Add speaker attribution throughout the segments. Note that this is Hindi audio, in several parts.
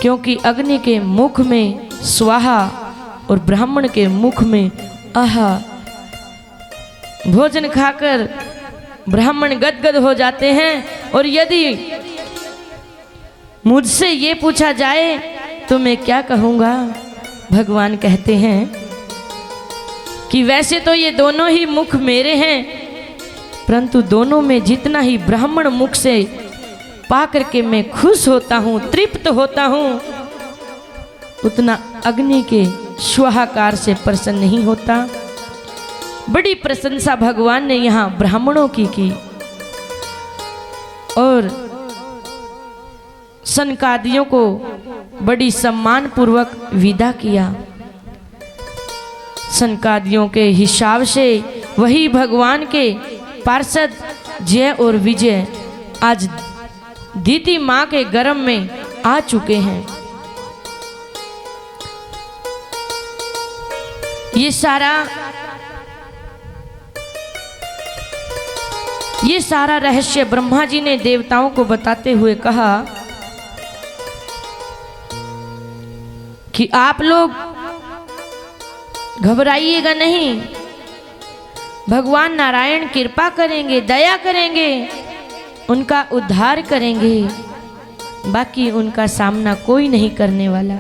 Speaker 1: क्योंकि अग्नि के मुख में स्वाहा और ब्राह्मण के मुख में आहा। भोजन खाकर ब्राह्मण गदगद हो जाते हैं और यदि मुझसे ये पूछा जाए तो मैं क्या कहूँगा। भगवान कहते हैं कि वैसे तो ये दोनों ही मुख मेरे हैं, परंतु दोनों में जितना ही ब्राह्मण मुख से पा करके मैं खुश होता हूँ, तृप्त होता हूँ, उतना अग्नि के स्वाहाकार से प्रसन्न नहीं होता। बड़ी प्रशंसा भगवान ने यहाँ ब्राह्मणों की और सनकादियों को बड़ी सम्मान पूर्वक विदा किया। सनकादियों के हिसाब से वही भगवान के पार्षद जय और विजय आज दीति माँ के गर्भ में आ चुके हैं। ये सारा रहस्य ब्रह्मा जी ने देवताओं को बताते हुए कहा कि आप लोग घबराइएगा नहीं, भगवान नारायण कृपा करेंगे, दया करेंगे, उनका उद्धार करेंगे, बाकी उनका सामना कोई नहीं करने वाला।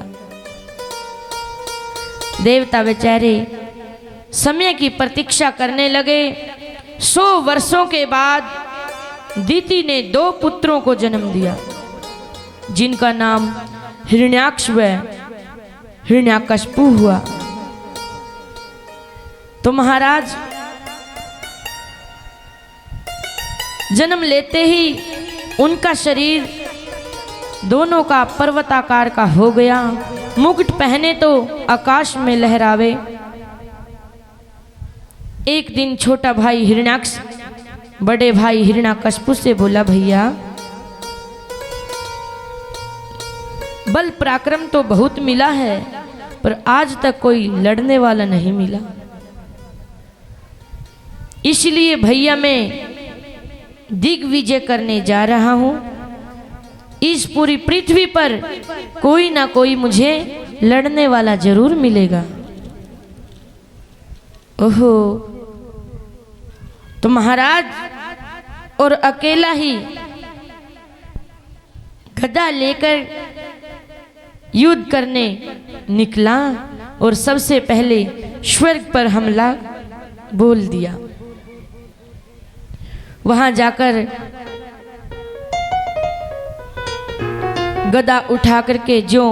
Speaker 1: देवता बेचारे समय की प्रतीक्षा करने लगे। 100 वर्षों के बाद दीति ने 2 पुत्रों को जन्म दिया, जिनका नाम हिरण्याक्ष व हिरण्याकश्यपु हुआ। तो महाराज जन्म लेते ही उनका शरीर दोनों का पर्वताकार का हो गया। मुकुट पहने तो आकाश में लहरावे। एक दिन छोटा भाई हिरण्याक्ष बड़े भाई हिरण्याकश्यपु से बोला, भैया बल पराक्रम तो बहुत मिला है, पर आज तक कोई लड़ने वाला नहीं मिला, इसलिए भैया मैं दिग्विजय करने जा रहा हूं। इस पूरी पृथ्वी पर कोई ना कोई मुझे लड़ने वाला जरूर मिलेगा। ओहो, तो महाराज और अकेला ही गदा लेकर युद्ध करने निकला और सबसे पहले स्वर्ग पर हमला बोल दिया। वहां जाकर गदा उठा करके जो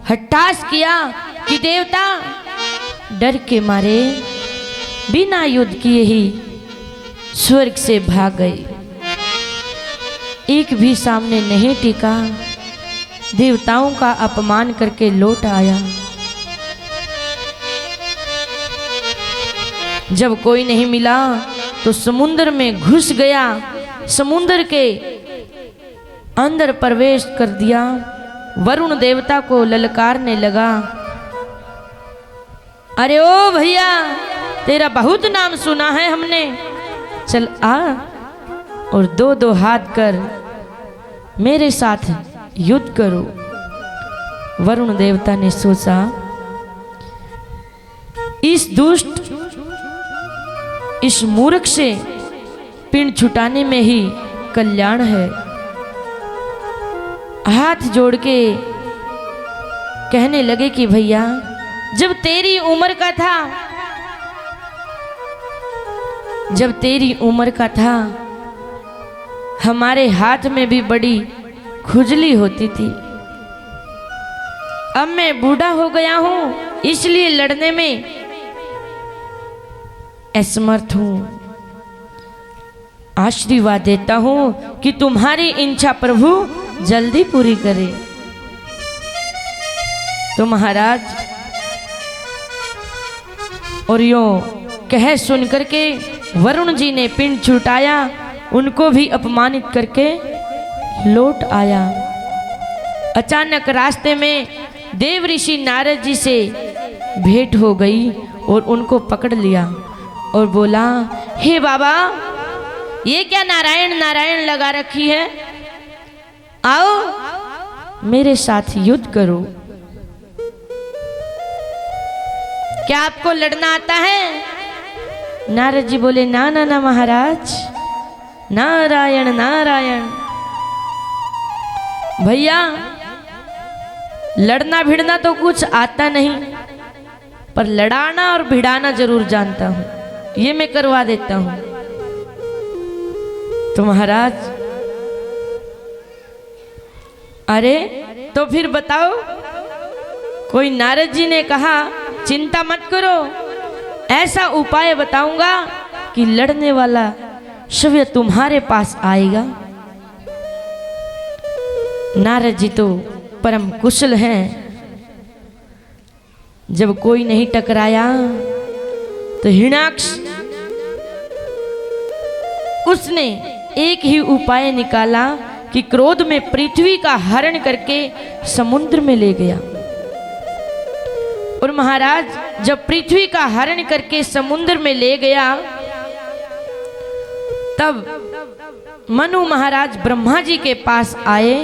Speaker 1: हट्टास किया कि देवता डर के मारे बिना युद्ध किए ही स्वर्ग से भाग गए। एक भी सामने नहीं टिका, देवताओं का अपमान करके लौट आया। जब कोई नहीं मिला तो समुद्र में घुस गया, समुद्र के अंदर प्रवेश कर दिया। वरुण देवता को ललकारने लगा, अरे ओ भैया, तेरा बहुत नाम सुना है हमने, चल आ और 2-2 हाथ कर मेरे साथ युद्ध करो। वरुण देवता ने सोचा, इस दुष्ट, इस मूर्ख से पिंड छुटाने में ही कल्याण है। हाथ जोड़ के कहने लगे कि भैया जब तेरी उम्र का था हमारे हाथ में भी बड़ी खुजली होती थी। अब मैं बूढ़ा हो गया हूं, इसलिए लड़ने में असमर्थ हूं। आशीर्वाद देता हूं कि तुम्हारी इच्छा प्रभु जल्दी पूरी करे। तो महाराज और यो कह सुन करके वरुण जी ने पिंड छुटाया, उनको भी अपमानित करके लौट आया। अचानक रास्ते में देव ऋषि नारद जी से भेंट हो गई और उनको पकड़ लिया और बोला, हे बाबा, ये क्या नारायण नारायण लगा रखी है? आओ मेरे साथ युद्ध करो। क्या आपको लड़ना आता है? नारद जी बोले ना ना ना महाराज, नारायण नारायण। भैया लड़ना भिड़ना तो कुछ आता नहीं, पर लड़ाना और भिड़ाना जरूर जानता हूं, ये मैं करवा देता हूं। तो महाराज, अरे तो फिर बताओ। कोई नारद जी ने कहा चिंता मत करो, ऐसा उपाय बताऊंगा कि लड़ने वाला शिव तुम्हारे पास आएगा। नारद जी तो परम कुशल हैं, जब कोई नहीं टकराया तो हिरण्याक्ष उसने एक ही उपाय निकाला कि क्रोध में पृथ्वी का हरण करके समुद्र में ले गया। और महाराज जब पृथ्वी का हरण करके समुद्र में ले गया, तब मनु महाराज ब्रह्मा जी के पास आए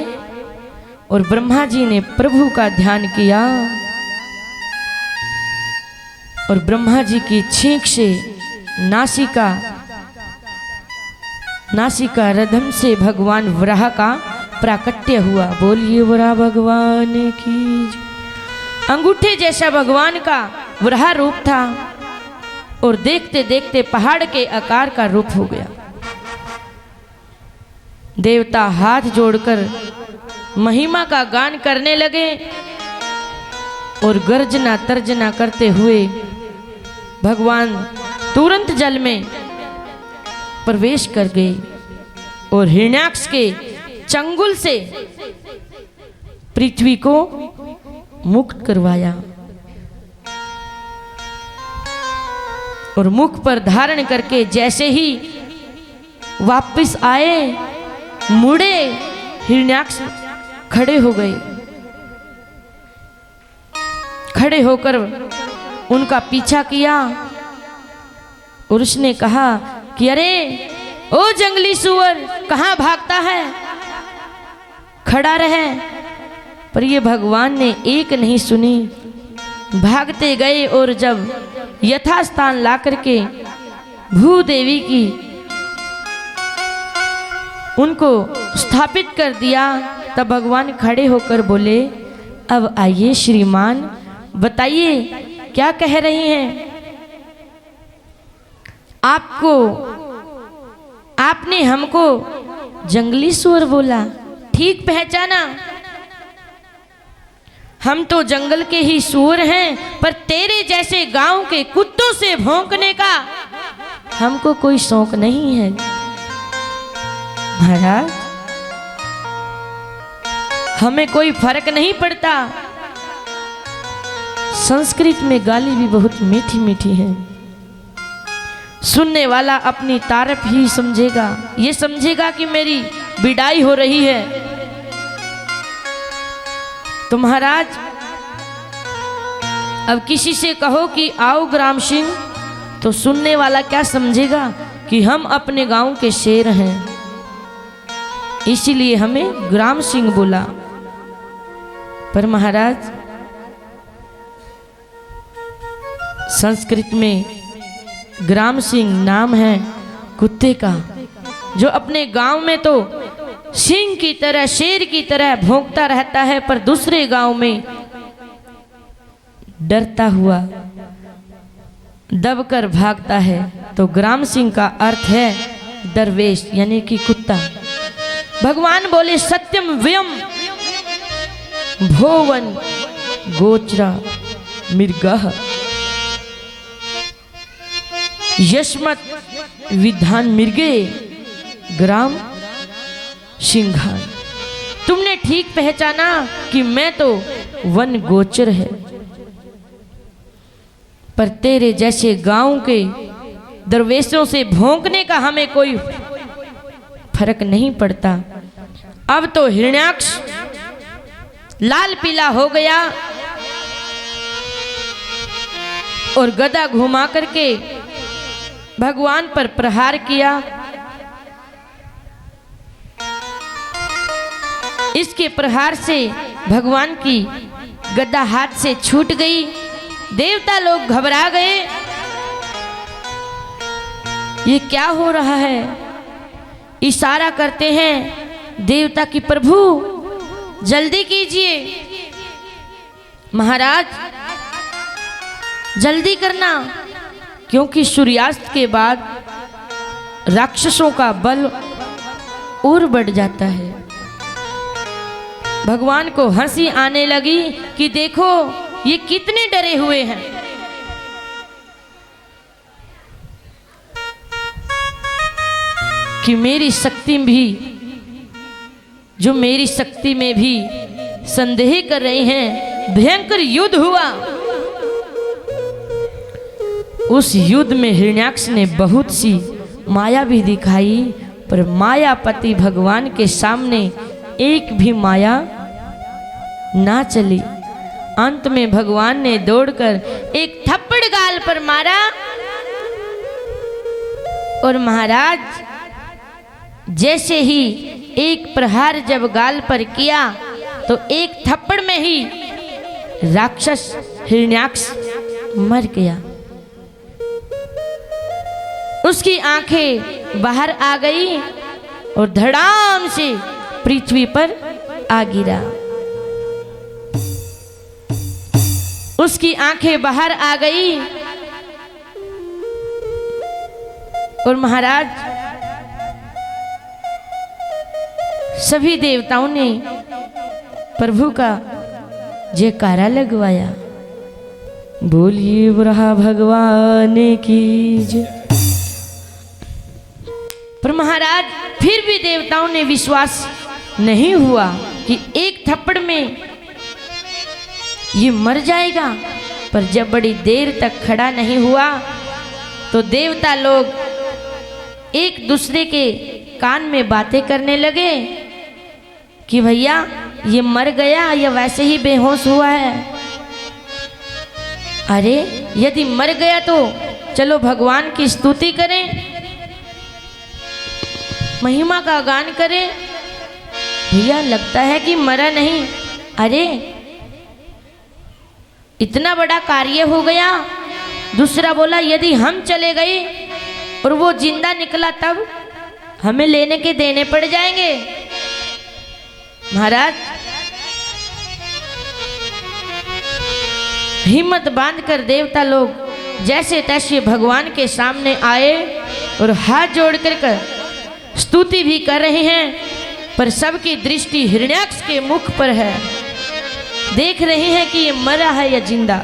Speaker 1: और ब्रह्मा जी ने प्रभु का ध्यान किया और ब्रह्मा जी की छींक से नासिका रधम से भगवान वराह का प्राकट्य हुआ। बोलिए वराह भगवान की। अंगूठे जैसा भगवान का वराह रूप था और देखते देखते पहाड़ के आकार का रूप हो गया। देवता हाथ जोड़कर महिमा का गान करने लगे और गर्जना तर्जना करते हुए भगवान तुरंत जल में प्रवेश कर गए और हिरण्याक्ष के चंगुल से पृथ्वी को मुक्त करवाया और मुख पर धारण करके जैसे ही वापस आए, मुड़े, हिरण्याक्ष खड़े हो गए। खड़े होकर उनका पीछा किया और उसने कहा कि अरे ओ जंगली सुअर, कहां भागता है, खड़ा रहे। पर ये भगवान ने एक नहीं सुनी, भागते गए और जब यथास्थान ला करके भूदेवी की उनको स्थापित कर दिया, तब भगवान खड़े होकर बोले, अब आइए श्रीमान, बताइए क्या कह रही हैं। आपने हमको जंगली सुअर बोला, ठीक पहचाना। हम तो जंगल के ही सुअर हैं, पर तेरे जैसे गांव के कुत्तों से भौंकने का हमको कोई शौक नहीं है। महाराज हमें कोई फर्क नहीं पड़ता। संस्कृत में गाली भी बहुत मीठी मीठी है, सुनने वाला अपनी तारीफ ही समझेगा, ये समझेगा कि मेरी बिडाई हो रही है। तो महाराज अब किसी से कहो कि आओ ग्राम सिंह, तो सुनने वाला क्या समझेगा कि हम अपने गांव के शेर हैं, इसीलिए हमें ग्राम सिंह बोला। पर महाराज संस्कृत में ग्राम सिंह नाम है कुत्ते का, जो अपने गांव में तो सिंह की तरह, शेर की तरह भौंकता रहता है, पर दूसरे गांव में डरता हुआ दबकर भागता है। तो ग्राम सिंह का अर्थ है दरवेश, यानी कि कुत्ता। भगवान बोले सत्यम व्यम भोवन गोचरा मृगः यस्मत् विधान मृगे ग्राम सिंघान। तुमने ठीक पहचाना कि मैं तो वन गोचर है, पर तेरे जैसे गांव के दरवेशों से भौंकने का हमें कोई फर्क नहीं पड़ता। अब तो हिरण्याक्ष लाल पीला हो गया और गदा घुमा करके भगवान पर प्रहार किया। इसके प्रहार से भगवान की गदा हाथ से छूट गई। देवता लोग घबरा गए, ये क्या हो रहा है। इशारा करते हैं देवता की, प्रभु जल्दी कीजिए, महाराज जल्दी करना, क्योंकि सूर्यास्त के बाद राक्षसों का बल और बढ़ जाता है। भगवान को हंसी आने लगी कि देखो ये कितने डरे हुए हैं। कि मेरी शक्ति भी, जो मेरी शक्ति में भी संदेह कर रहे हैं। भयंकर युद्ध हुआ। उस युद्ध में हिरण्याक्ष ने बहुत सी माया भी दिखाई, पर मायापति भगवान के सामने एक भी माया ना चली। अंत में भगवान ने दौड़कर एक थप्पड़ गाल पर मारा और महाराज जैसे ही एक प्रहार जब गाल पर किया तो एक थप्पड़ में ही राक्षस हिरण्याक्ष मर गया। उसकी आंखें बाहर आ गई और धड़ाम से पृथ्वी पर आ गिरा। उसकी आंखें बाहर आ गई और महाराज सभी देवताओं ने प्रभु का जयकारा लगवाया। बोलिए ब्रह्मा भगवान की जय। पर महाराज फिर भी देवताओं ने विश्वास नहीं हुआ कि एक थप्पड़ में ये मर जाएगा। पर जब बड़ी देर तक खड़ा नहीं हुआ तो देवता लोग एक दूसरे के कान में बातें करने लगे कि भैया ये मर गया या वैसे ही बेहोश हुआ है। अरे यदि मर गया तो चलो भगवान की स्तुति करें, महिमा का गान करें। भैया लगता है कि मरा नहीं। अरे इतना बड़ा कार्य हो गया। दूसरा बोला यदि हम चले गए और वो जिंदा निकला तब हमें लेने के देने पड़ जाएंगे। महाराज हिम्मत बांधकर देवता लोग जैसे तैसे भगवान के सामने आए और हाथ जोड़ कर स्तुति भी कर रहे हैं। पर सबकी दृष्टि हिरण्याक्ष के मुख पर है। देख रहे हैं कि ये मरा है या जिंदा।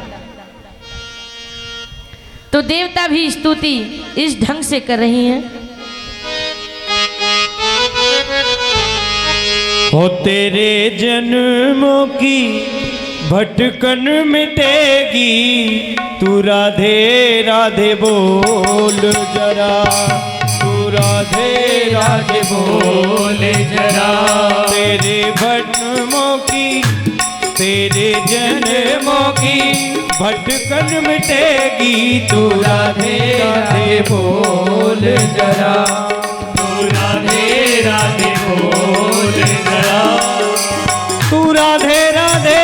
Speaker 1: तो देवता भी स्तुति इस ढंग से कर रही हैं।
Speaker 2: हो तेरे जन्मों की भटकन मिटेगी, तू राधे राधे बोल जरा, तू राधे राधे बोल जरा। तेरे जन्मों की भटकन मिटेगी, तू राधे राधे बोल जरा, तू राधे राधे बोल जरा, तू राधे राधे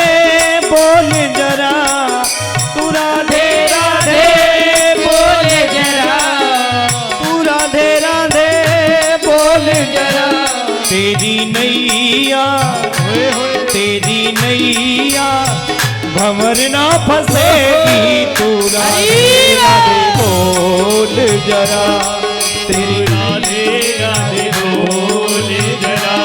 Speaker 2: बोल जरा, तू राधे राधे बोल जरा, तू राधे राधे बोल जरा। तेरी नैया तेरी नैया भंवर ना फंसेगी, तू राधे राधे बोल जरा, तेरी राधे राधे बोल जरा।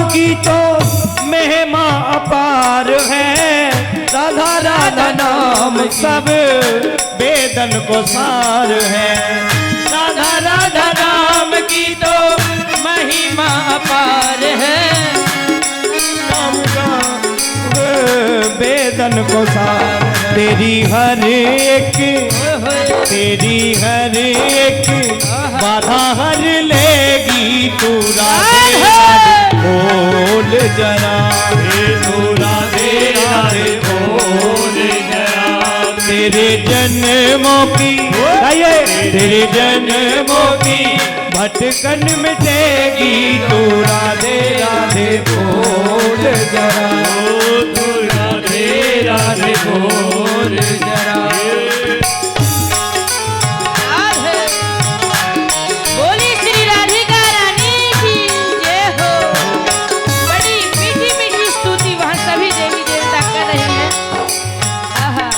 Speaker 2: की तो महिमा अपार है, राधा राधा नाम सब वेदन को सार है। राधा राधा नाम की तो महिमा अपार है, नाम का वेदन को सार। तेरी हर एक बाधा हर लेगी तू राधे राधे बोल जरा। तू राधे राधे बोल जरा। तेरे जन्मों की तेरे जन्मों की भटकन मिटेगी तू राधे राधे बोल जरा। तू राधे राधे बोल जरा।
Speaker 1: बोली श्री राधिका रानी की जय हो। बड़ी मीठी मीठी स्तुति वहाँ सभी देवी देवता कर रहे हैं। आहा।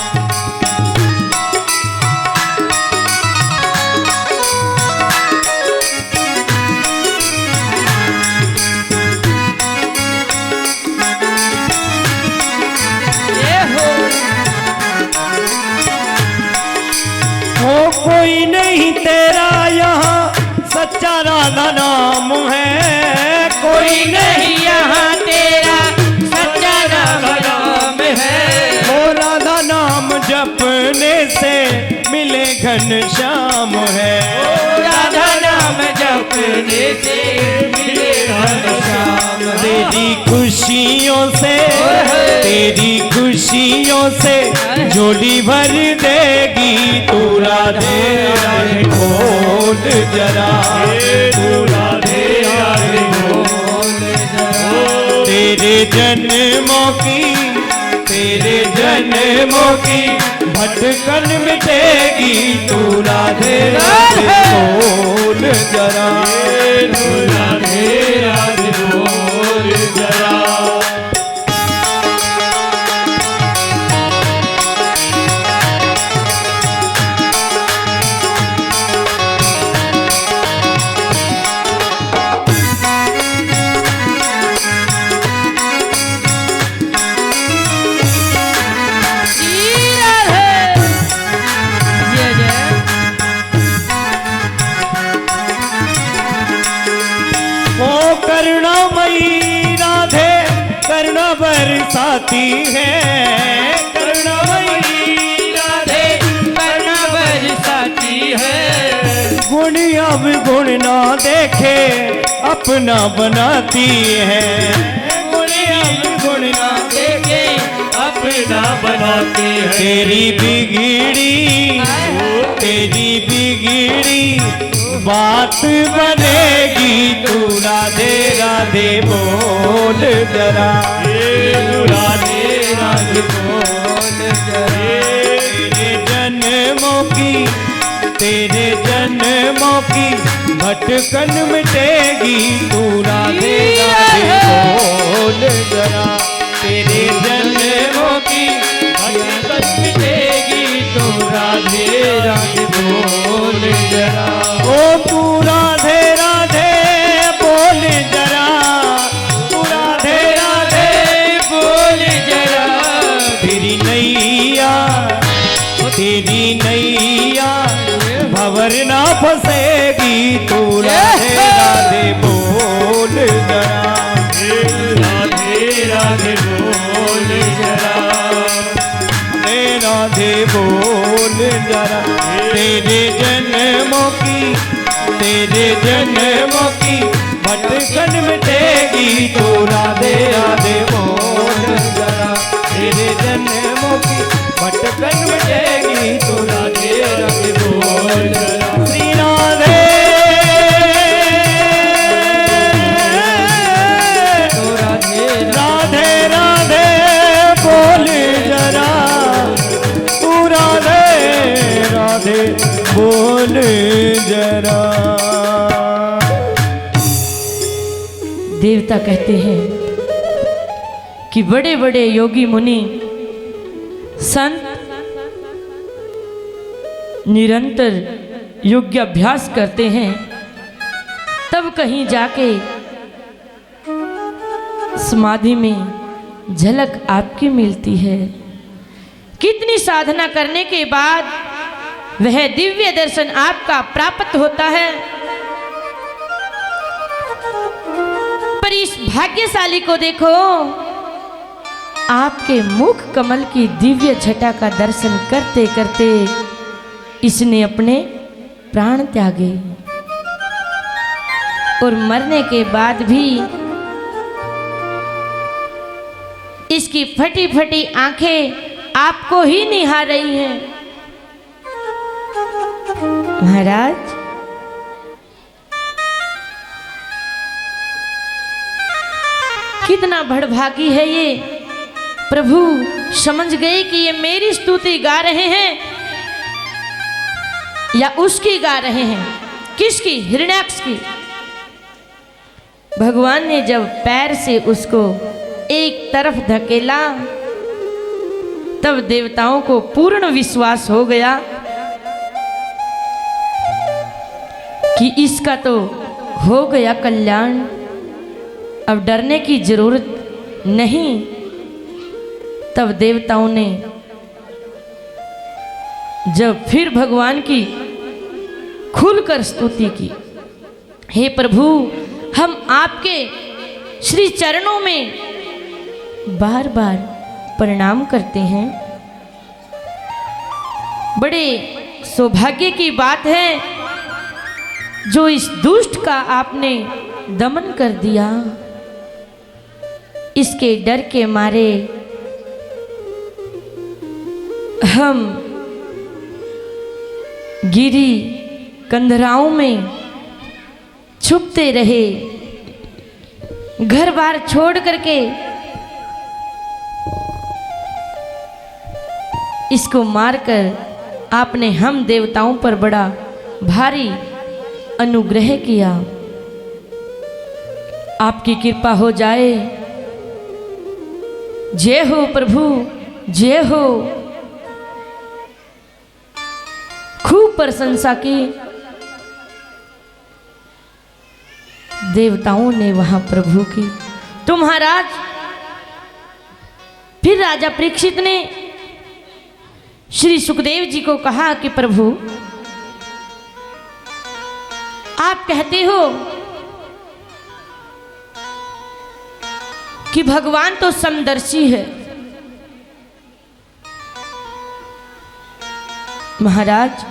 Speaker 2: कोई नहीं तेरा यहाँ सच्चा राधा नाम है। कोई नहीं
Speaker 1: यहाँ तेरा सच्चा राधा नाम है।
Speaker 2: वो राधा नाम जपने से मिले घन श्याम है।
Speaker 1: राधा नाम जपने से मिले घन श्याम।
Speaker 2: तेरी खुशियों से झोली भर देगी तू राधे राधे बोल जरा। तू राधे राधे बोल जरा। तेरे जन्मों की भटकन मिटेगी तू राधे राधे बोल जरा। तू राधे राधे बोल जरा। बरसाती है करुणामयी राधे करुणा बरसाती है। गुण अब गुण ना देखे अपना बनाती है। गुण अब गुण ना देखे अपना बनाती है। तेरी बिगड़ी बात बनेगी तू राधे राधे बोल जरा। तू राधे राधे बोल जरा। तेरे जन्मों की भटकन मिटेगी तू राधे राधे बोल जरा। तेरे जन्मों की भटकन मिटेगी तू राधे राधे बोल जरा। ओ तू राधे राधे बोल जरा। तू राधे राधे बोल जरा। तेरी नैया भंवर ना फंसेगी तू राधे राधे बोल जरा। राधे राधे बोल जरा। राधे बोल जरा। तेरे जन्मों की भटकन मिटेगी तू राधे राधे बोल जरा। तेरे जन्मों की भटकन मिटेगी तू राधे राधे बोल जरा। श्री राधे राधे राधे बोल जरा। तू राधे राधे बोल जरा।
Speaker 1: देवता कहते हैं कि बड़े बड़े योगी मुनि संत निरंतर योग्याभ्यास करते हैं, तब कहीं जाके समाधि में झलक आपकी मिलती है। कितनी साधना करने के बाद वह दिव्य दर्शन आपका प्राप्त होता है। पर इस भाग्यशाली को देखो आपके मुख कमल की दिव्य छटा का दर्शन करते करते इसने अपने प्राण त्यागे और मरने के बाद भी इसकी फटी फटी आंखें आपको ही निहार रही हैं। महाराज, कितना भड़भागी है ये। प्रभु समझ गए कि ये मेरी स्तुति गा रहे हैं या उसकी गा रहे हैं। किसकी? हिरण्याक्ष की। भगवान ने जब पैर से उसको एक तरफ धकेला तब देवताओं को पूर्ण विश्वास हो गया कि इसका तो हो गया कल्याण, अब डरने की जरूरत नहीं। तब देवताओं ने जब फिर भगवान की खुलकर स्तुति की, हे प्रभु, हम आपके श्री चरणों में बार बार प्रणाम करते हैं। बड़े सौभाग्य की बात है जो इस दुष्ट का आपने दमन कर दिया। इसके डर के मारे हम गिरी कंदराओं में छुपते रहे, घर बार छोड़ करके इसको मारकर आपने हम देवताओं पर बड़ा भारी अनुग्रह किया। आपकी कृपा हो जाए। जय हो प्रभु, जय हो। खूब प्रशंसा की देवताओं ने वहां प्रभु की। तो महाराज, फिर राजा परीक्षित ने श्री सुखदेव जी को कहा कि प्रभु, आप कहते हो कि भगवान तो समदर्शी है। महाराज,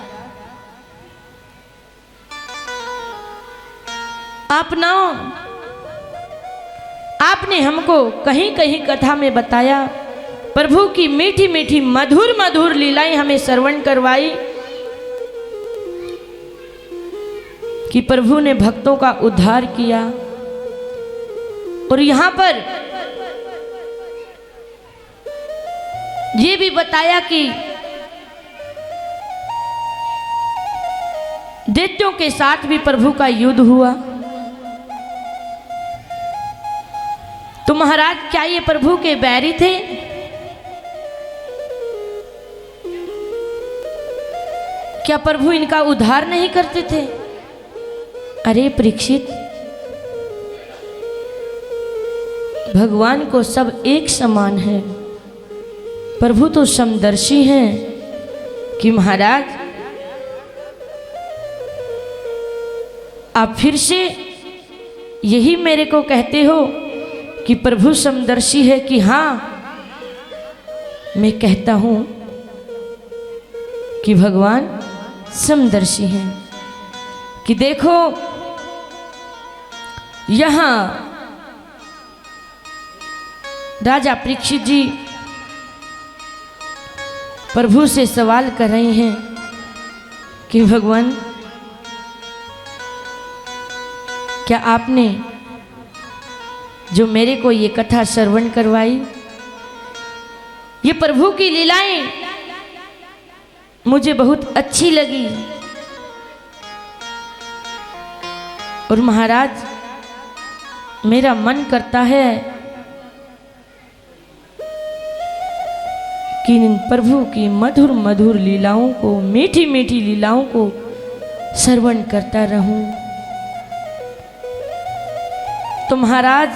Speaker 1: आपने हमको कहीं कहीं कथा में बताया, प्रभु की मीठी मीठी मधुर मधुर लीलाएं हमें श्रवण करवाई कि प्रभु ने भक्तों का उद्धार किया। और यहां पर यह भी बताया कि दैत्यों के साथ भी प्रभु का युद्ध हुआ। तो महाराज, क्या ये प्रभु के बैरी थे? क्या प्रभु इनका उद्धार नहीं करते थे? अरे परीक्षित, भगवान को सब एक समान है। प्रभु तो समदर्शी हैं कि महाराज, आप फिर से यही मेरे को कहते हो कि प्रभु समदर्शी है कि हाँ, मैं कहता हूं कि भगवान समदर्शी हैं। कि देखो, यहां राजा परीक्षित जी प्रभु से सवाल कर रहे हैं कि भगवान, क्या आपने जो मेरे को ये कथा श्रवण करवाई, ये प्रभु की लीलाएं मुझे बहुत अच्छी लगी। और महाराज, मेरा मन करता है कि इन प्रभु की मधुर मधुर लीलाओं को, मीठी मीठी लीलाओं को श्रवण करता रहूं। तो महाराज,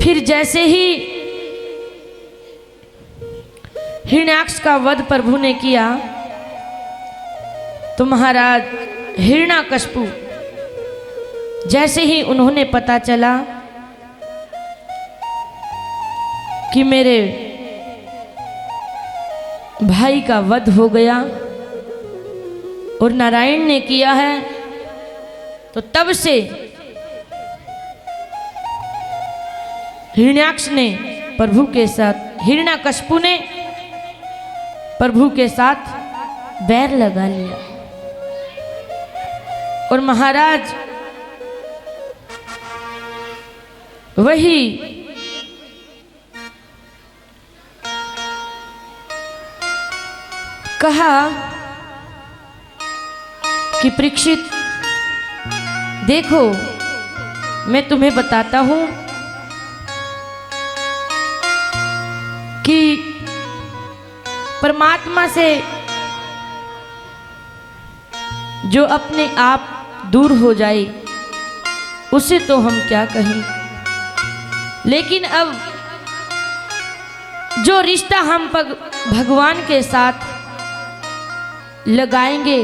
Speaker 1: फिर जैसे ही हिरण्याक्ष का वध प्रभु ने किया, तो महाराज हिरण्याकश्यपु, जैसे ही उन्होंने पता चला कि मेरे भाई का वध हो गया और नारायण ने किया है, तो तब से हिरण्याक्ष ने प्रभु के साथ, हिरण्याकश्यपु ने प्रभु के साथ बैर लगा लिया। और महाराज वही कहा कि परीक्षित देखो, मैं तुम्हें बताता हूं कि परमात्मा से जो अपने आप दूर हो जाए उसे तो हम क्या कहें, लेकिन अब जो रिश्ता हम भगवान के साथ लगाएंगे,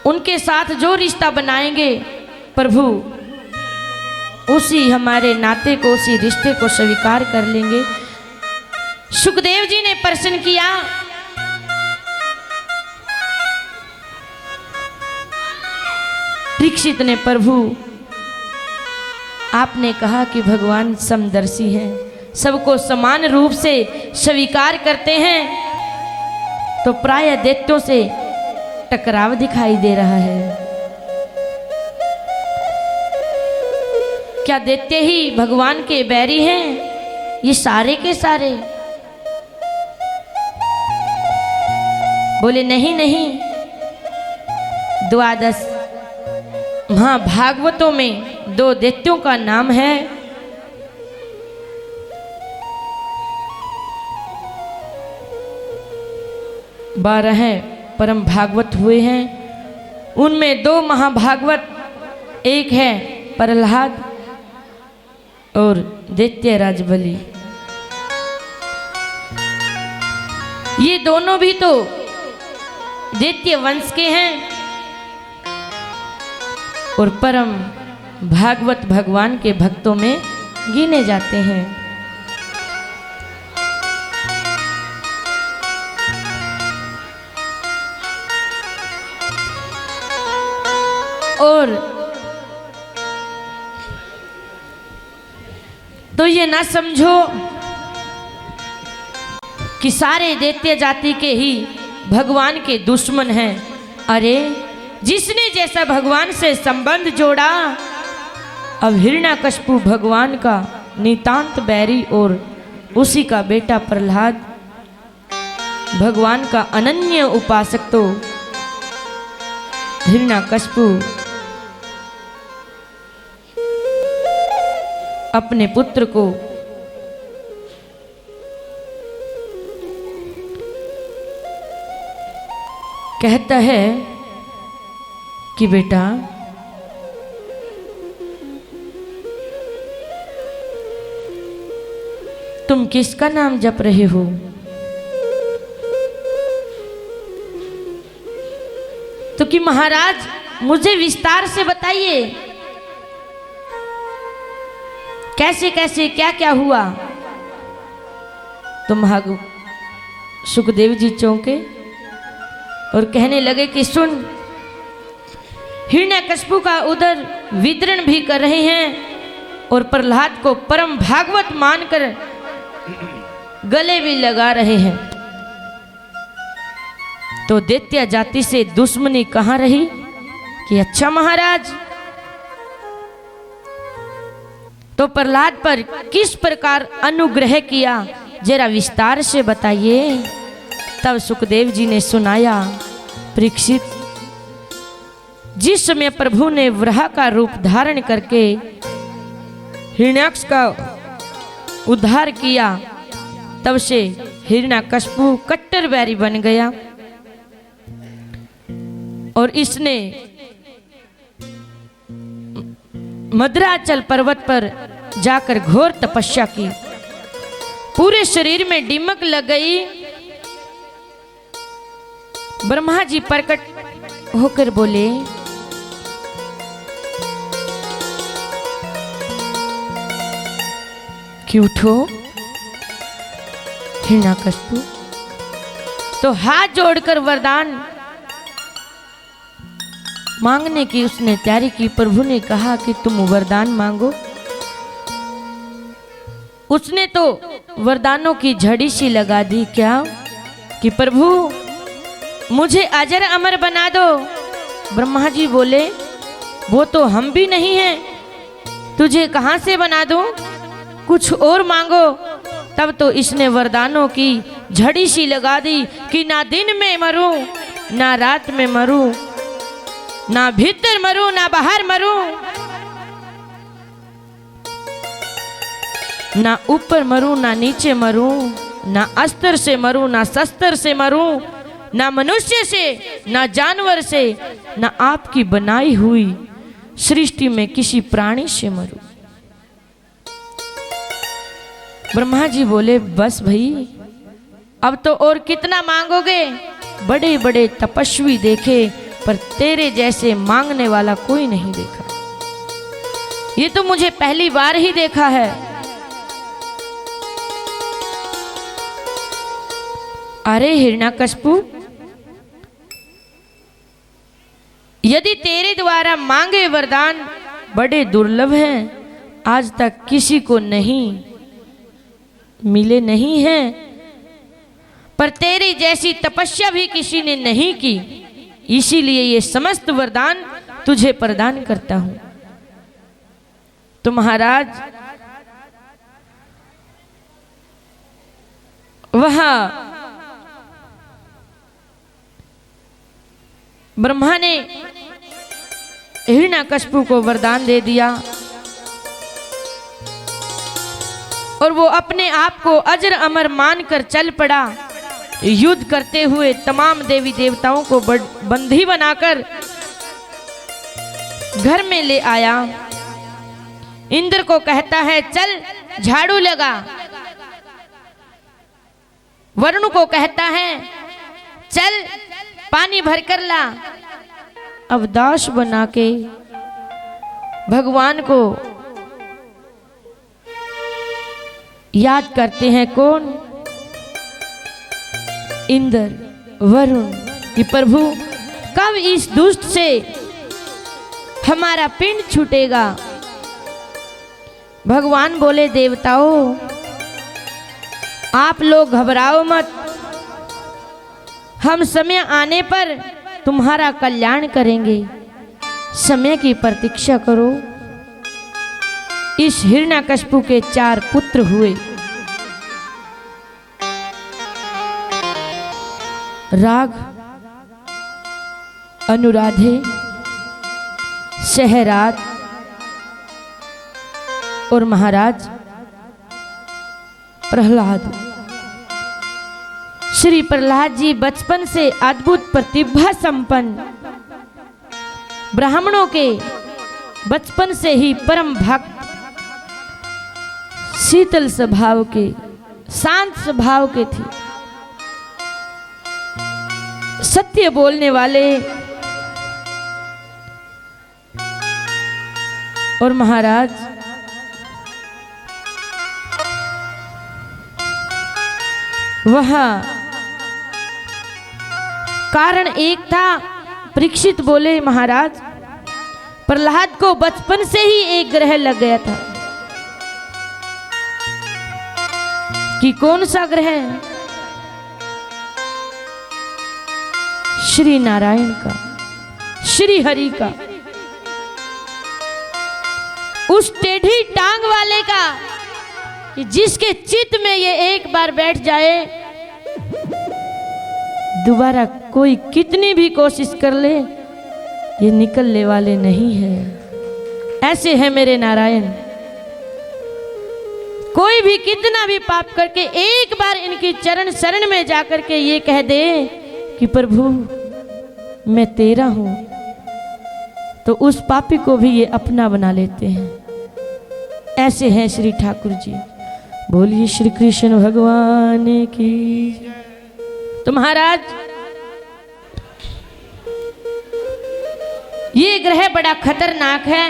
Speaker 1: उनके साथ जो रिश्ता बनाएंगे प्रभु उसी हमारे नाते को, उसी रिश्ते को स्वीकार कर लेंगे। सुखदेव जी ने प्रश्न किया, परीक्षित ने, प्रभु आपने कहा कि भगवान समदर्शी हैं, सबको समान रूप से स्वीकार करते हैं, तो प्राय दैत्यों से टकराव दिखाई दे रहा है। क्या दैत्य ही भगवान के बैरी हैं? ये सारे के सारे? बोले नहीं नहीं, 12 महाभागवतों में 2 दैत्यों का नाम है, बारह परम भागवत हुए हैं, उनमें 2 महाभागवत, एक है प्रहलाद और दैत्य राजबली। ये दोनों भी तो दैत्य वंश के हैं और परम भागवत भगवान के भक्तों में गिने जाते हैं। और तो ये ना समझो कि सारे दैत्य जाति के ही भगवान के दुश्मन हैं। अरे जिसने जैसा भगवान से संबंध जोड़ा, अब हिरण्याकश्यपु भगवान का नितांत बैरी और उसी का बेटा प्रहलाद भगवान का अनन्य उपासक, तो हिरण्याकश्यपु अपने पुत्र को कहता है कि बेटा तुम किसका नाम जप रहे हो? तो कि महाराज मुझे विस्तार से बताइए, कैसे कैसे क्या क्या हुआ? तो सुखदेव जी चौंके और कहने लगे कि सुन, हिरण्याकश्यपु का उदर विदरण भी कर रहे हैं और प्रहलाद को परम भागवत मानकर गले भी लगा रहे हैं, तो दैत्य जाति से दुश्मनी कहां रही? कि अच्छा महाराज, तो प्रहलाद पर किस प्रकार अनुग्रह किया, जरा विस्तार से बताइए। तब सुखदेव जी ने सुनाया, परीक्षित, जिस समय प्रभु ने वराह का रूप धारण करके हिरण्याक्ष का उद्धार किया, तब से हिरण्याकश्यपु कट्टर बैरी बन गया और इसने मद्राचल पर्वत पर जाकर घोर तपस्या की। पूरे शरीर में दीमक लग गई। ब्रह्मा जी प्रकट होकर बोले, कि उठो हिरण्याकश्यप। तो हाथ जोड़कर वरदान मांगने की उसने तैयारी की। प्रभु ने कहा कि तुम वरदान मांगो। उसने तो वरदानों की झड़ी सी लगा दी। क्या कि प्रभु मुझे अजर अमर बना दो। ब्रह्मा जी बोले वो तो हम भी नहीं हैं, तुझे कहां से बना दूं, कुछ और मांगो। तब तो इसने वरदानों की झड़ी सी लगा दी कि ना दिन में मरूं ना रात में मरूं, ना भीतर मरूं ना बाहर मरूं, ना ऊपर मरूं ना नीचे मरूं, ना अस्त्र से मरूं ना शस्त्र से मरूं, ना मनुष्य से ना जानवर से, ना आपकी बनाई हुई सृष्टि में किसी प्राणी से मरूं। ब्रह्मा जी बोले बस भाई, अब तो और कितना मांगोगे। बड़े बड़े तपस्वी देखे पर तेरे जैसे मांगने वाला कोई नहीं देखा। ये तो मुझे पहली बार ही देखा है। अरे हिरण्याकश्यप, यदि तेरे द्वारा मांगे वरदान बड़े दुर्लभ हैं, आज तक किसी को नहीं मिले नहीं हैं, पर तेरी जैसी तपस्या भी किसी ने नहीं की, इसीलिए ये समस्त वरदान तुझे प्रदान करता हूं। तो महाराज वहां ब्रह्मा ने हिरण्याकश्यप को वरदान दे दिया और वो अपने आप को अजर अमर मानकर चल पड़ा। युद्ध करते हुए तमाम देवी देवताओं को बंदी बनाकर घर में ले आया। इंद्र को कहता है चल झाड़ू लगा। वरुण को कहता है चल पानी भर कर ला। अब दास बना के भगवान को याद करते हैं कौन? इंद्र वरुण कि प्रभु कब इस दुष्ट से हमारा पिंड छूटेगा। भगवान बोले देवताओं आप लोग घबराओ मत, हम समय आने पर तुम्हारा कल्याण करेंगे, समय की प्रतीक्षा करो। इस हिरण्याकश्यप के 4 पुत्र हुए। राग, अनुराधे, सहराद और महाराज प्रहलाद। श्री प्रहलाद जी बचपन से अद्भुत प्रतिभा संपन्न, ब्राह्मणों के बचपन से ही परम भक्त, शीतल स्वभाव के, शांत स्वभाव के थे, सत्य बोलने वाले। और महाराज वहां कारण एक था। परीक्षित बोले महाराज प्रहलाद को बचपन से ही एक ग्रह लग गया था। कि कौन सा ग्रह? श्री नारायण का, श्री हरि का, उस टेढ़ी टांग वाले का, कि जिसके चित्त में ये एक बार बैठ जाए दोबारा कोई कितनी भी कोशिश कर ले ये निकलने वाले नहीं है। ऐसे है मेरे नारायण। कोई भी कितना भी पाप करके एक बार इनकी चरण शरण में जाकर के ये कह दे कि प्रभु मैं तेरा हूं, तो उस पापी को भी ये अपना बना लेते हैं। ऐसे हैं श्री ठाकुर जी। बोलिए श्री कृष्ण भगवान की। तो महाराज ये ग्रह बड़ा खतरनाक है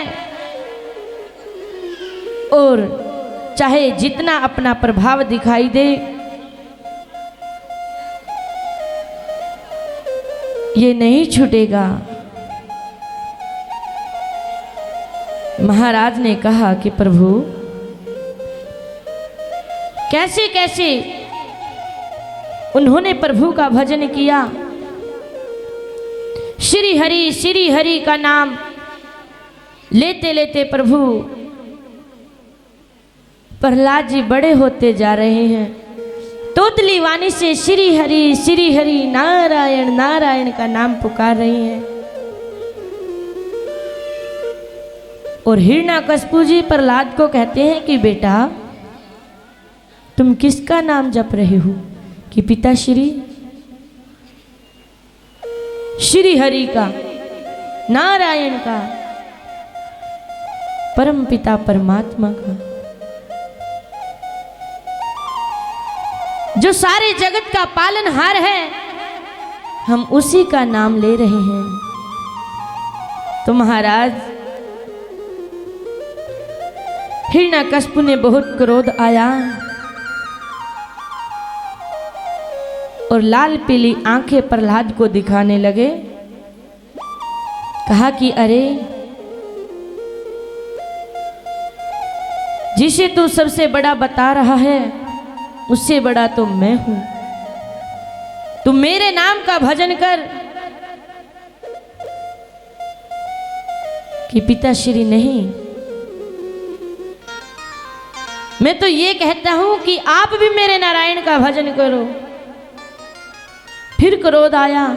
Speaker 1: और चाहे जितना अपना प्रभाव दिखाई दे, ये नहीं छूटेगा। महाराज ने कहा कि प्रभु कैसे कैसे उन्होंने प्रभु का भजन किया। श्री हरि का नाम लेते लेते प्रभु प्रहलाद जी बड़े होते जा रहे हैं। तोतली वाणी से श्री हरि नारायण नारायण का नाम पुकार रही हैं। और हिरण्याकश्यप जी प्रहलाद को कहते हैं कि बेटा तुम किसका नाम जप रहे हो? कि पिताश्री श्री हरि का, नारायण का, परम पिता परमात्मा का, जो सारे जगत का पालनहार है, हम उसी का नाम ले रहे हैं। तो महाराज हिरण्याकश्यप ने बहुत क्रोध आया और लाल पीली आंखें प्रहलाद को दिखाने लगे। कहा कि अरे जिसे तू सबसे बड़ा बता रहा है उससे बड़ा तो मैं हूं। तू मेरे नाम का भजन कर। कि पिताश्री नहीं, मैं तो ये कहता हूं कि आप भी मेरे नारायण का भजन करो। फिर क्रोध आया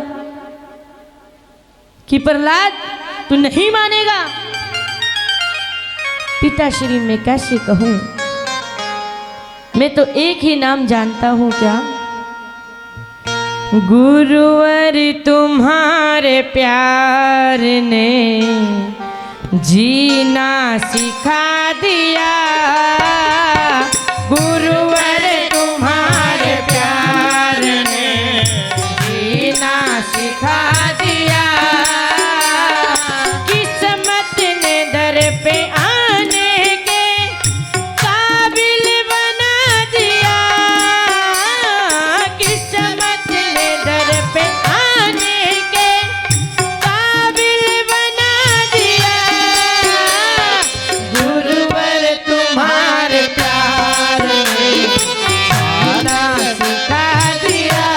Speaker 1: कि प्रहलाद तू नहीं मानेगा। पिताश्री मैं कैसे कहूं, मैं तो एक ही नाम जानता हूं। क्या? गुरुवर तुम्हारे प्यार ने जीना सिखा दिया। गुरुवर तुम्हारे प्यार ने जीना सिखा दिया। किस्मत ने दर पे आने के काबिल बना दिया। किस्मत ने दर पे आने के काबिल बना दिया। गुरुवर तुम्हारे प्यार ने जीना सिखा दिया।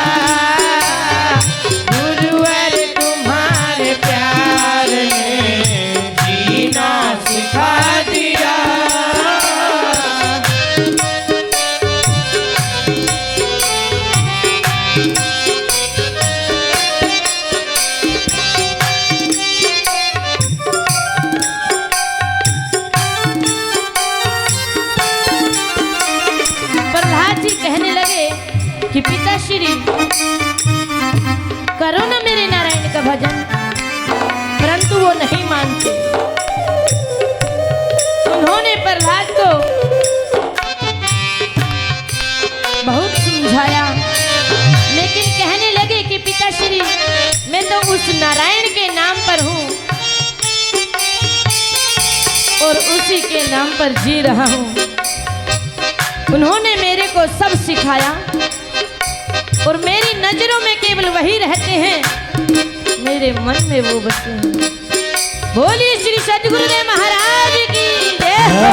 Speaker 1: गुरुवर तुम्हारे प्यार ने जीना सिखा दिया। प्रहलाद जी कहने लगे कि पिताश्री करो ना मेरे नारायण का भजन, परंतु वो नहीं मानते। उन्होंने प्रहलाद को बहुत समझाया, लेकिन कहने लगे कि पिताश्री मैं तो उस नारायण के नाम पर हूँ और उसी के नाम पर जी रहा हूँ। उन्होंने मेरे को सब सिखाया और मेरी नजरों में केवल वही रहते हैं, मेरे मन में वो बसे हैं। बोलिए श्री सद्गुरुदेव महाराज की जय हो।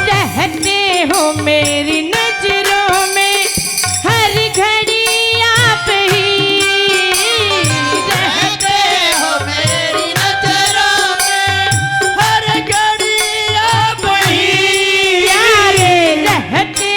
Speaker 1: रहते हो मेरी नजरों में हर घड़ी आप ही। रहते हो मेरी नजरों में हर घड़ी आप ही। प्यारे रहते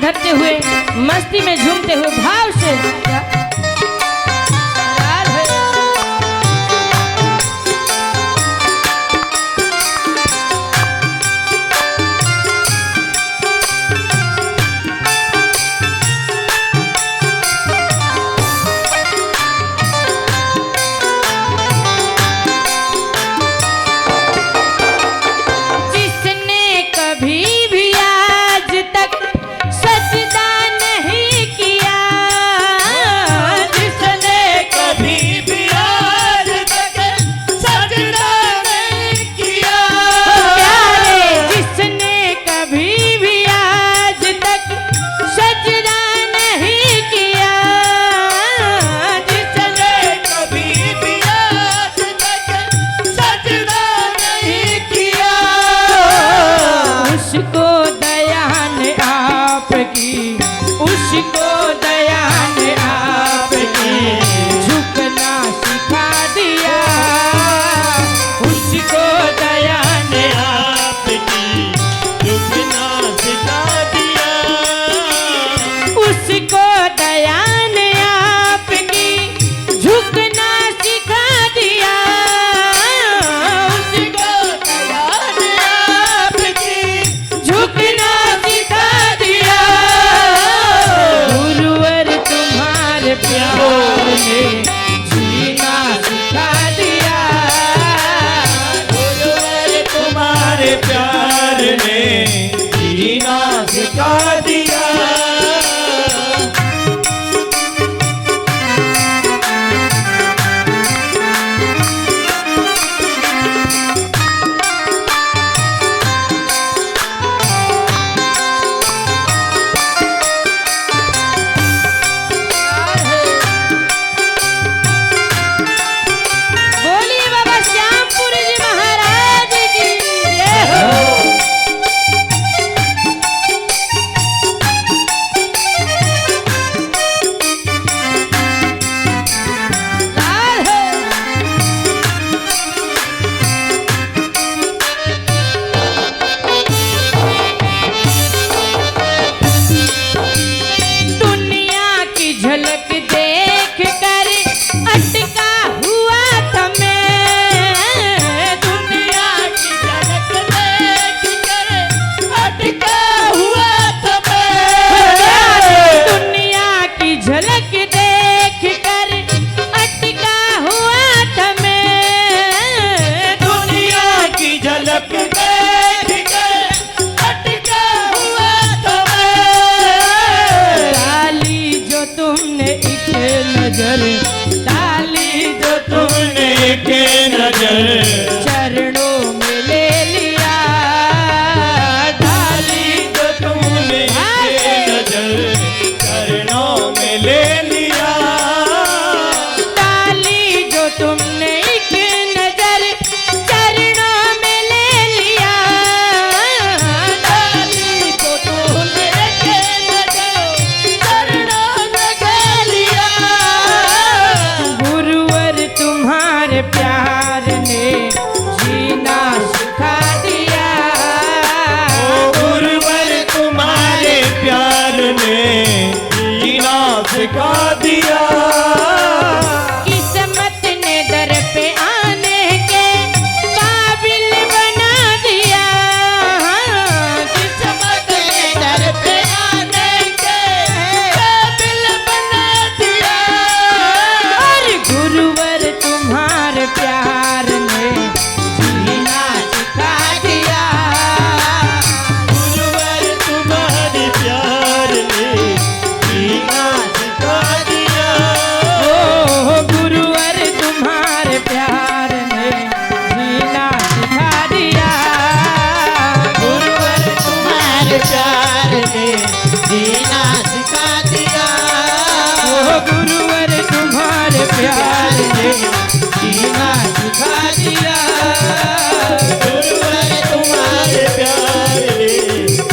Speaker 1: धरते हुए, मस्ती में झूमते हुए भाव से चरणों में ले लिया, डाली जो तुमने नजर
Speaker 2: चरणों में ले लिया,
Speaker 1: डाली जो तुमने एक नजर चरणों में ले लिया, डाली जो तुमने एक नजर चरणों में ले लिया। गुरुवर तुम्हारे प्यार ने जीना सिखा दिया,
Speaker 2: गुरुवर तुम्हारे प्यार ने जीना सिखा दिया।
Speaker 1: किस्मत ने दर पे आने के काबिल बना दिया, किस्मत ने दर पे आने के काबिल बना दिया। और गुरुवर तुम्हारे प्यार ने जीना सिखा दिया,
Speaker 2: गुरुवर तुम्हारे प्यार ने जीना सिखा दिया।
Speaker 1: ओ गुरुवर तुम्हारे प्यार ने जीना सिखा दिया,
Speaker 2: गुरुवर तुम्हारे प्यार ने जीना सिखा दिया।
Speaker 1: ओ गुरुवर तुम्हारे प्यार ने जीना सिखा दिया।
Speaker 2: गुरुवर तुम्हारे प्यार ने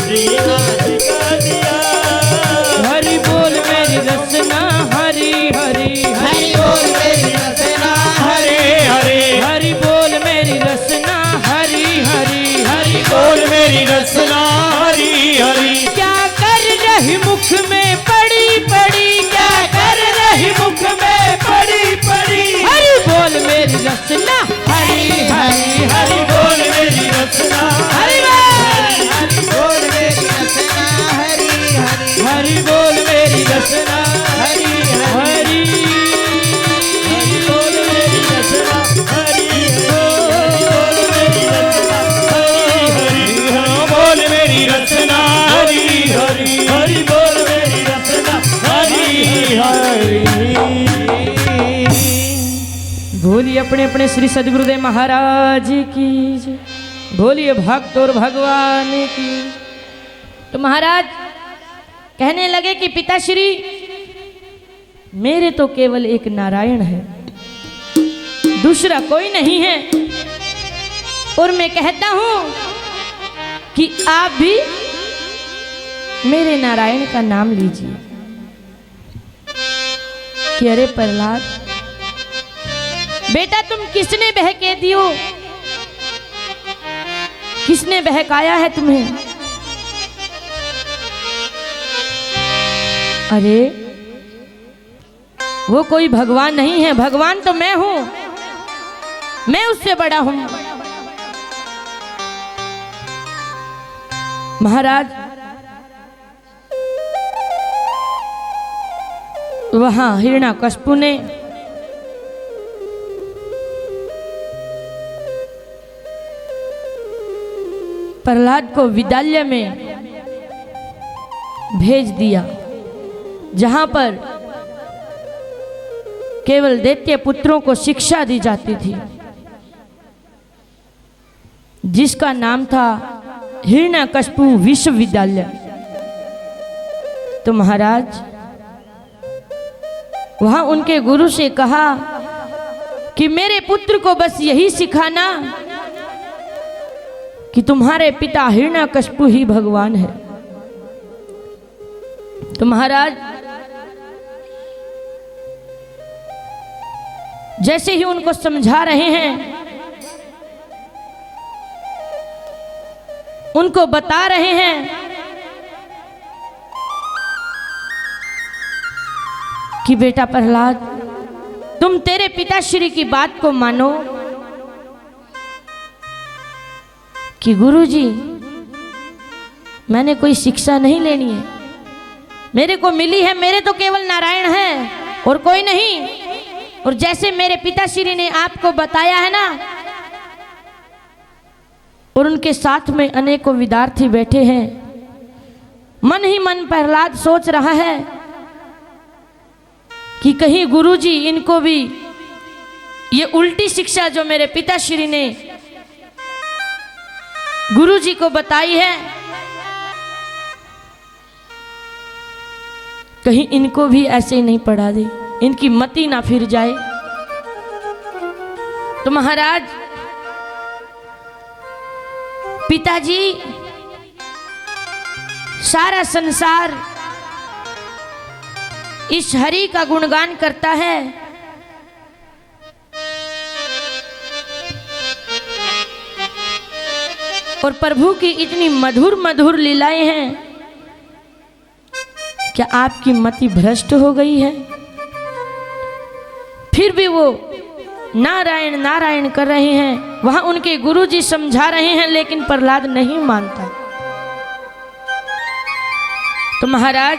Speaker 2: जीना सिखा दिया।
Speaker 1: हरि बोल मेरी रसना, हरि हरि हरि बोल मेरी रसना,
Speaker 2: हरे हरे
Speaker 1: हरि बोल मेरी रसना, हरि हरि हरि
Speaker 2: बोल मेरी रसना, हरी हरी
Speaker 1: क्या कर रही
Speaker 2: हरि बोल मेरी रचना,
Speaker 1: हरि
Speaker 3: बोल मेरी रचना हरि हरि
Speaker 2: हरि बोल मेरी रचना,
Speaker 3: हरि हरि
Speaker 2: हरि हरि बोल मेरी रचना, हरि बोल मेरी रचना, हरि बोल मेरी रचना, हरि हरि हरि बोल मेरी रचना, हरि हरि।
Speaker 1: बोलिए अपने अपने श्री सद्गुरुदेव महाराज की जय। बोलिए भक्त और भगवान की। तो महाराज कहने लगे कि पिताश्री मेरे तो केवल एक नारायण है, दूसरा कोई नहीं है, और मैं कहता हूं कि आप भी मेरे नारायण का नाम लीजिए। कि अरे प्रहलाद बेटा तुम किसने बहके दियो, किसने बहकाया है तुम्हें? अरे वो कोई भगवान नहीं है, भगवान तो मैं हूं, मैं उससे बड़ा हूं। महाराज वहां हिरण्याकश्यपु ने प्रहलाद को विद्यालय में भेज दिया, जहां पर केवल दैत्य पुत्रों को शिक्षा दी जाती थी, जिसका नाम था हिरण्याकश्यपु विश्वविद्यालय। तो महाराज वहां उनके गुरु से कहा कि मेरे पुत्र को बस यही सिखाना कि तुम्हारे पिता हिरण्याकश्यपु ही भगवान है। तो महाराज जैसे ही उनको समझा रहे हैं, उनको बता रहे हैं कि बेटा प्रहलाद तुम तेरे पिताश्री की बात को मानो कि गुरुजी मैंने कोई शिक्षा नहीं लेनी है, मेरे को मिली है, मेरे तो केवल नारायण है और कोई नहीं। और जैसे मेरे पिताश्री ने आपको बताया है ना, और उनके साथ में अनेकों विद्यार्थी बैठे हैं, मन ही मन प्रहलाद सोच रहा है कि कहीं गुरुजी इनको भी ये उल्टी शिक्षा जो मेरे पिताश्री ने गुरुजी को बताई है, कहीं इनको भी ऐसे ही नहीं पढ़ा दे, इनकी मति ना फिर जाए। तो महाराज पिताजी सारा संसार इस हरि का गुणगान करता है, और प्रभु की इतनी मधुर मधुर लीलाएं हैं, क्या आपकी मति भ्रष्ट हो गई है? फिर भी वो नारायण नारायण कर रहे हैं। वहां उनके गुरुजी समझा रहे हैं, लेकिन प्रहलाद नहीं मानता। तो महाराज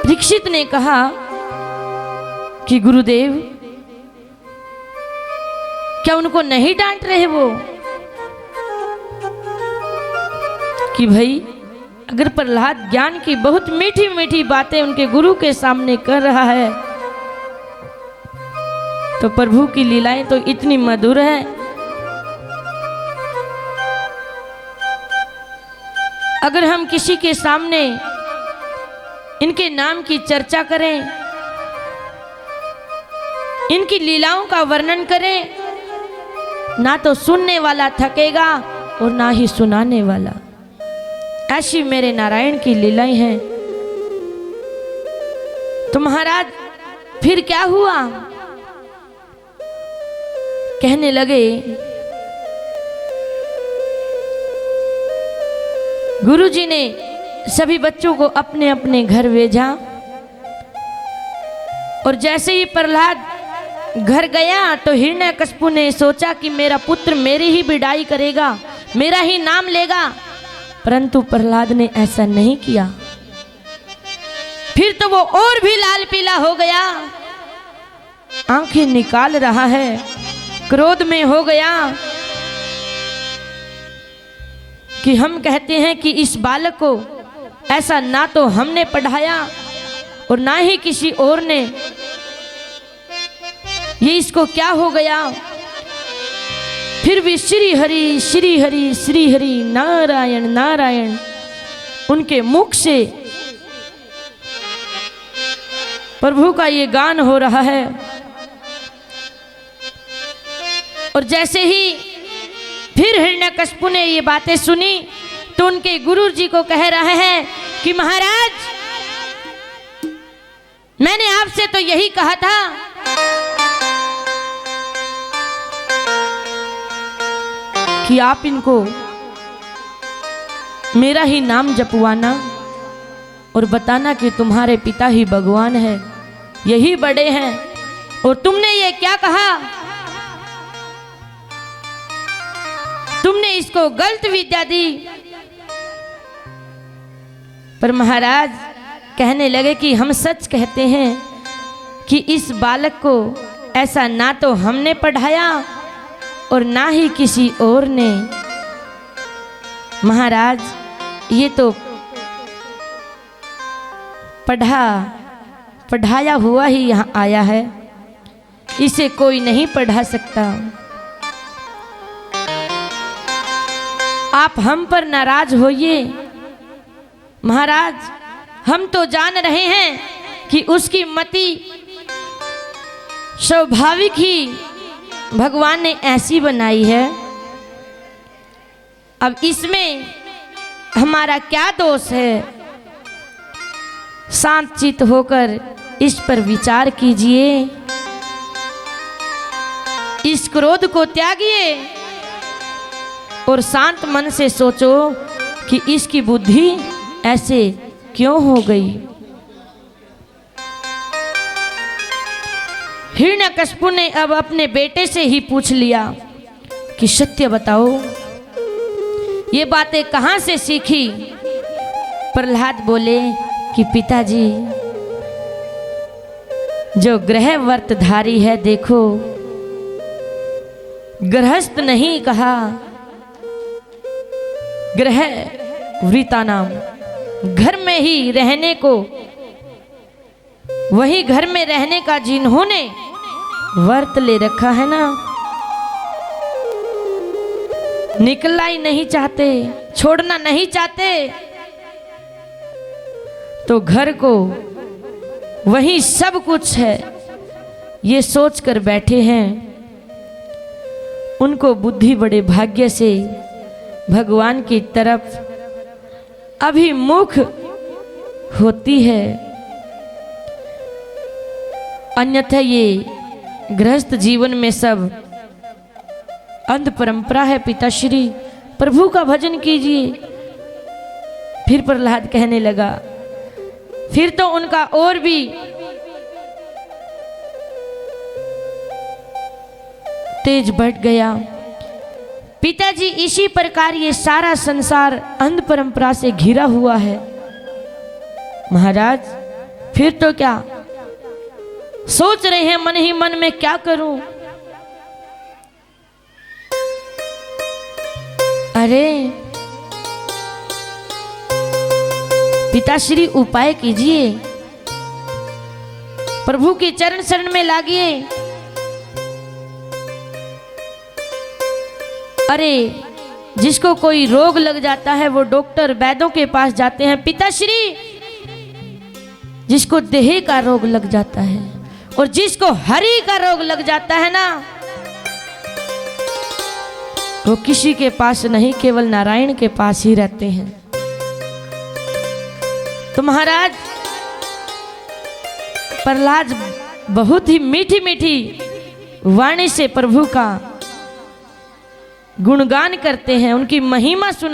Speaker 1: परीक्षित ने कहा कि गुरुदेव क्या उनको नहीं डांट रहे वो? कि भाई अगर प्रहलाद ज्ञान की बहुत मीठी मीठी बातें उनके गुरु के सामने कर रहा है, तो प्रभु की लीलाएं तो इतनी मधुर है। अगर हम किसी के सामने इनके नाम की चर्चा करें, इनकी लीलाओं का वर्णन करें, ना तो सुनने वाला थकेगा और ना ही सुनाने वाला। ऐसी मेरे नारायण की लीलाएं हैं। तो महाराज फिर क्या हुआ? कहने लगे गुरुजी ने सभी बच्चों को अपने अपने घर भेजा, और जैसे ही प्रहलाद घर गया तो हिरण्यकशिपु ने सोचा कि मेरा पुत्र मेरी ही विदाई करेगा, मेरा ही नाम लेगा, परंतु प्रहलाद ने ऐसा नहीं किया। फिर तो वो और भी लाल पीला हो गया, आंखें निकाल रहा है, क्रोध में हो गया कि हम कहते हैं कि इस बालक को ऐसा ना तो हमने पढ़ाया और ना ही किसी और ने, ये इसको क्या हो गया। फिर भी श्री हरि श्री हरि श्री हरि नारायण नारायण उनके मुख से प्रभु का ये गान हो रहा है। और जैसे ही फिर हिरण्यकशिपु ने ये बातें सुनी तो उनके गुरु जी को कह रहे हैं कि महाराज, मैंने आपसे तो यही कहा था कि आप इनको मेरा ही नाम जपवाना और बताना कि तुम्हारे पिता ही भगवान है, यही बड़े हैं, और तुमने ये क्या कहा, तुमने इसको गलत विद्या दी। पर महाराज कहने लगे कि हम सच कहते हैं कि इस बालक को ऐसा ना तो हमने पढ़ाया और ना ही किसी और ने। महाराज ये तो पढ़ाया हुआ ही यहाँ आया है, इसे कोई नहीं पढ़ा सकता। आप हम पर नाराज होइए महाराज, हम तो जान रहे हैं कि उसकी मति स्वाभाविक ही भगवान ने ऐसी बनाई है, अब इसमें हमारा क्या दोष है। शांत चित्त होकर इस पर विचार कीजिए, इस क्रोध को त्यागिए और शांत मन से सोचो कि इसकी बुद्धि ऐसे क्यों हो गई। हिरण्यकशिपु ने अब अपने बेटे से ही पूछ लिया कि सत्य बताओ, ये बातें कहाँ से सीखी। प्रहलाद बोले कि पिताजी, जो ग्रह व्रतधारी है, देखो गृहस्थ नहीं कहा, ग्रह वृता नाम, घर में ही रहने को, वही घर में रहने का जिन्होंने व्रत ले रखा है ना, निकलना ही नहीं चाहते, छोड़ना नहीं चाहते, तो घर को वही सब कुछ है ये सोच कर बैठे हैं। उनको बुद्धि बड़े भाग्य से भगवान की तरफ अभिमुख होती है, अन्यथा ये गृहस्थ जीवन में सब अंध परंपरा है। पिताश्री, प्रभु का भजन कीजिए। फिर प्रहलाद कहने लगा, फिर तो उनका और भी तेज बढ़ गया। पिताजी, इसी प्रकार ये सारा संसार अंध परंपरा से घिरा हुआ है। महाराज, फिर तो क्या सोच रहे हैं मन ही मन में, क्या करूं। अरे पिताश्री, उपाय कीजिए, प्रभु के चरण शरण में लागिए। अरे जिसको कोई रोग लग जाता है वो डॉक्टर वैद्यों के पास जाते हैं। पिताश्री, जिसको देह का रोग लग जाता है और जिसको हरि का रोग लग जाता है ना, वो किसी के पास नहीं, केवल नारायण के पास ही रहते हैं। तो महाराज, प्रहलाद बहुत ही मीठी मीठी वाणी से प्रभु का गुणगान करते हैं, उनकी महिमा सुना